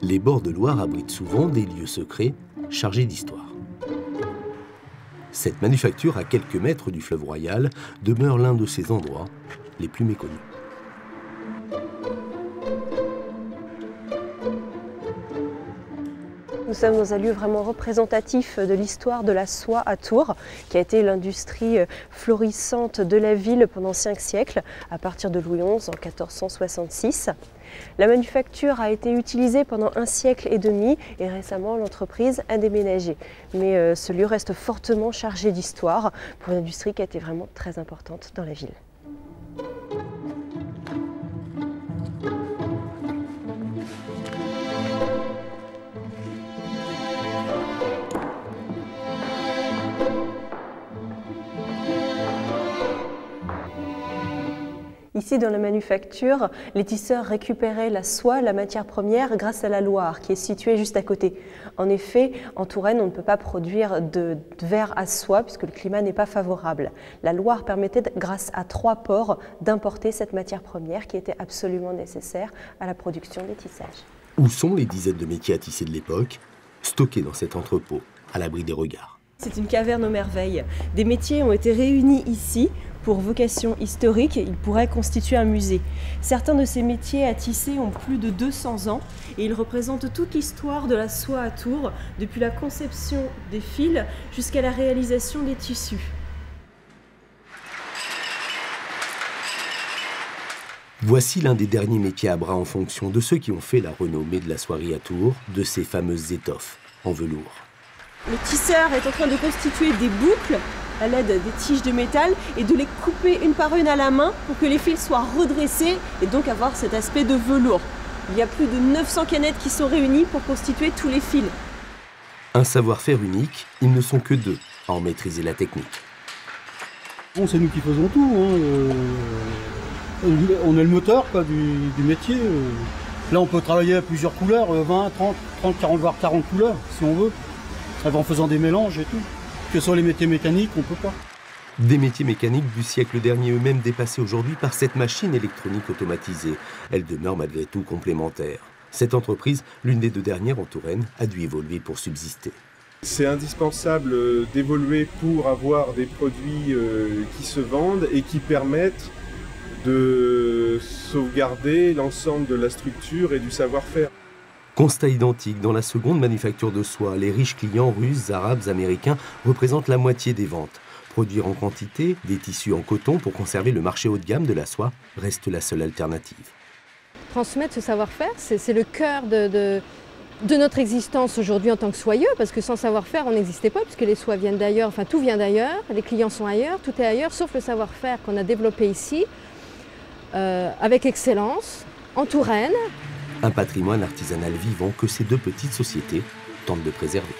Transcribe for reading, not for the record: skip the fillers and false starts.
Les bords de Loire abritent souvent des lieux secrets chargés d'histoire. Cette manufacture, à quelques mètres du fleuve Royal, demeure l'un de ces endroits les plus méconnus. Nous sommes dans un lieu vraiment représentatif de l'histoire de la soie à Tours, qui a été l'industrie florissante de la ville pendant 5 siècles, à partir de Louis XI en 1466. La manufacture a été utilisée pendant 1 siècle et demi et récemment l'entreprise a déménagé. Mais ce lieu reste fortement chargé d'histoire pour une industrie qui a été vraiment très importante dans la ville. Ici, dans la manufacture, les tisseurs récupéraient la soie, la matière première, grâce à la Loire, qui est située juste à côté. En effet, en Touraine, on ne peut pas produire de verre à soie, puisque le climat n'est pas favorable. La Loire permettait, grâce à 3 ports, d'importer cette matière première qui était absolument nécessaire à la production des tissages. Où sont les dizaines de métiers à tisser de l'époque, stockés dans cet entrepôt, à l'abri des regards? C'est une caverne aux merveilles. Des métiers ont été réunis ici pour vocation historique. Ils pourraient constituer un musée. Certains de ces métiers à tisser ont plus de 200 ans et ils représentent toute l'histoire de la soie à Tours, depuis la conception des fils jusqu'à la réalisation des tissus. Voici l'un des derniers métiers à bras en fonction de ceux qui ont fait la renommée de la soierie à Tours, de ces fameuses étoffes en velours. Le tisseur est en train de constituer des boucles à l'aide des tiges de métal et de les couper une par une à la main pour que les fils soient redressés et donc avoir cet aspect de velours. Il y a plus de 900 canettes qui sont réunies pour constituer tous les fils. Un savoir-faire unique, ils ne sont que 2 à en maîtriser la technique. Bon, c'est nous qui faisons tout. On est le moteur quoi, du métier. Là, on peut travailler à plusieurs couleurs, 20, 30, 40, voire 40 couleurs, si on veut. En faisant des mélanges et tout. Que ce soit les métiers mécaniques, on ne peut pas. Des métiers mécaniques du siècle dernier, eux-mêmes dépassés aujourd'hui par cette machine électronique automatisée. Elle demeure malgré tout complémentaire. Cette entreprise, l'une des 2 dernières en Touraine, a dû évoluer pour subsister. C'est indispensable d'évoluer pour avoir des produits qui se vendent et qui permettent de sauvegarder l'ensemble de la structure et du savoir-faire. Constat identique dans la seconde manufacture de soie. Les riches clients russes, arabes, américains représentent la moitié des ventes. Produire en quantité des tissus en coton pour conserver le marché haut de gamme de la soie reste la seule alternative. Transmettre ce savoir-faire, c'est le cœur de notre existence aujourd'hui en tant que soyeux, parce que sans savoir-faire, on n'existait pas, puisque les soies viennent d'ailleurs, enfin tout vient d'ailleurs, les clients sont ailleurs, tout est ailleurs, sauf le savoir-faire qu'on a développé ici, avec excellence, en Touraine. Un patrimoine artisanal vivant que ces 2 petites sociétés tentent de préserver.